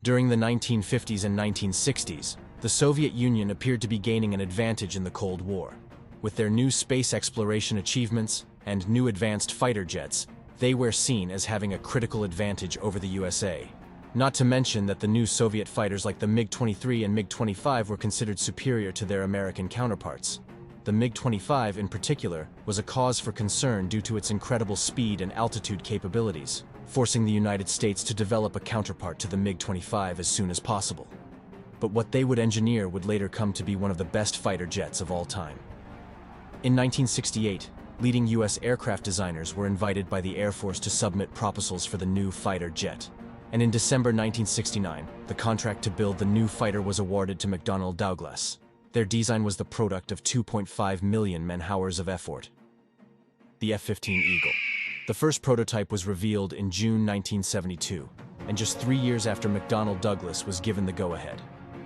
During the 1950s and 1960s, the Soviet Union appeared to be gaining an advantage in the Cold War. With their new space exploration achievements and new advanced fighter jets, they were seen as having a critical advantage over the USA. Not to mention that the new Soviet fighters like the MiG-23 and MiG-25 were considered superior to their American counterparts. The MiG-25 in particular was a cause for concern due to its incredible speed and altitude capabilities, forcing the United States to develop a counterpart to the MiG-25 as soon as possible. But what they would engineer would later come to be one of the best fighter jets of all time. In 1968, leading U.S. aircraft designers were invited by the Air Force to submit proposals for the new fighter jet. And in December 1969, the contract to build the new fighter was awarded to McDonnell Douglas. Their design was the product of 2.5 million man-hours of effort. The F-15 Eagle. The first prototype was revealed in June 1972, and just 3 years after McDonnell Douglas was given the go-ahead.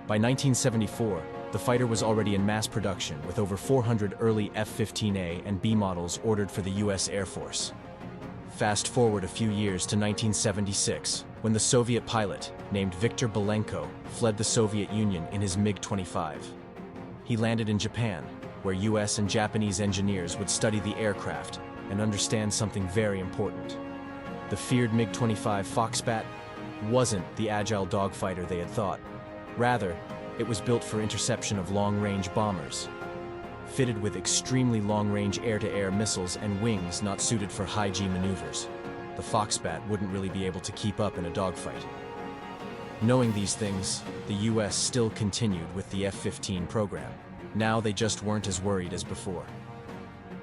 By 1974, the fighter was already in mass production with over 400 early F-15A and B models ordered for the U.S. Air Force. Fast forward a few years to 1976, when the Soviet pilot, named Viktor Belenko, fled the Soviet Union in his MiG-25. He landed in Japan, where US and Japanese engineers would study the aircraft and understand something very important. The feared MiG-25 Foxbat wasn't the agile dogfighter they had thought. Rather, it was built for interception of long-range bombers. Fitted with extremely long-range air-to-air missiles and wings not suited for high-G maneuvers, the Foxbat wouldn't really be able to keep up in a dogfight. Knowing these things, the US still continued with the F-15 program. Now they just weren't as worried as before.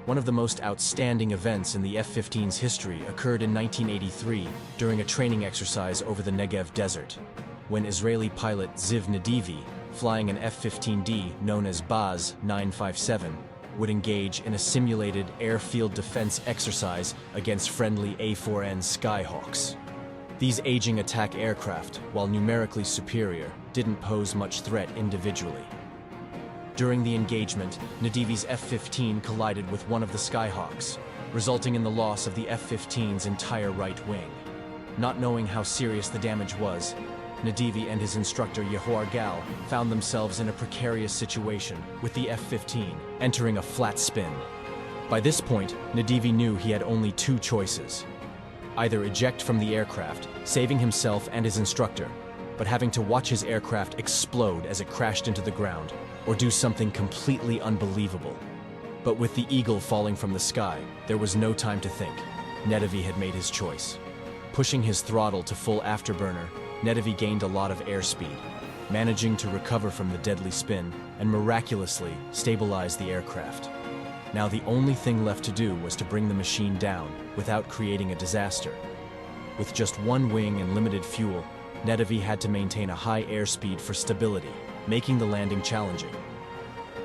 One of the most outstanding events in the F-15's history occurred in 1983 during a training exercise over the Negev Desert, when Israeli pilot Ziv Negev, flying an F-15D known as Baz 957, would engage in a simulated airfield defense exercise against friendly A4N Skyhawks. These aging attack aircraft, while numerically superior, didn't pose much threat individually. During the engagement, Negev's F-15 collided with one of the Skyhawks, resulting in the loss of the F-15's entire right wing. Not knowing how serious the damage was, Negev and his instructor Yehoar Gal found themselves in a precarious situation, with the F-15 entering a flat spin. By this point, Negev knew he had only two choices. Either eject from the aircraft, saving himself and his instructor, but having to watch his aircraft explode as it crashed into the ground, or do something completely unbelievable. But with the Eagle falling from the sky, there was no time to think. Negev had made his choice. Pushing his throttle to full afterburner, Negev gained a lot of airspeed, managing to recover from the deadly spin and miraculously stabilize the aircraft. Now the only thing left to do was to bring the machine down without creating a disaster. With just one wing and limited fuel, Negev had to maintain a high airspeed for stability, making the landing challenging.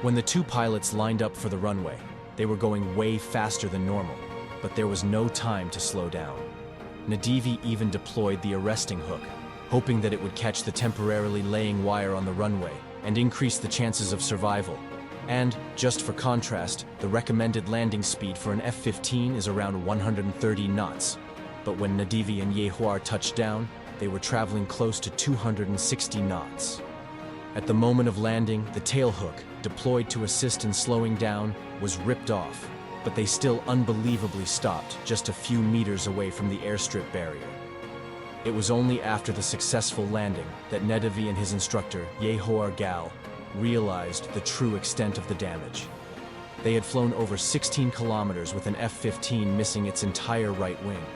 When the two pilots lined up for the runway, they were going way faster than normal, but there was no time to slow down. Negev even deployed the arresting hook, hoping that it would catch the temporarily laying wire on the runway and increase the chances of survival. And, just for contrast, the recommended landing speed for an F-15 is around 130 knots. But when Negev and Yehoar touched down, they were traveling close to 260 knots. At the moment of landing, the tail hook, deployed to assist in slowing down, was ripped off, but they still unbelievably stopped just a few meters away from the airstrip barrier. It was only after the successful landing that Negev and his instructor, Yehoar Gal, realized the true extent of the damage. They had flown over 16 kilometers with an F-15 missing its entire right wing.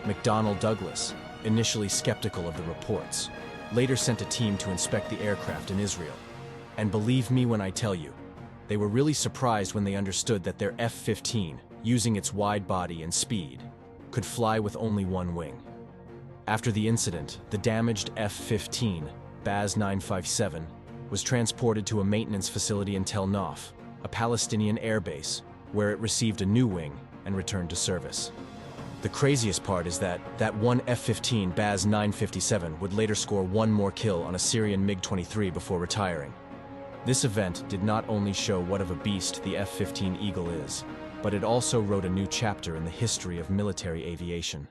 McDonnell Douglas, initially skeptical of the reports, later sent a team to inspect the aircraft in Israel. And believe me when I tell you, they were really surprised when they understood that their F-15, using its wide body and speed, could fly with only one wing. After the incident, the damaged F-15, Baz 957, was transported to a maintenance facility in Tel Nof, a Palestinian airbase, where it received a new wing and returned to service. The craziest part is that one F-15 Baz 957 would later score one more kill on a Syrian MiG-23 before retiring. This event did not only show what of a beast the F-15 Eagle is, but it also wrote a new chapter in the history of military aviation.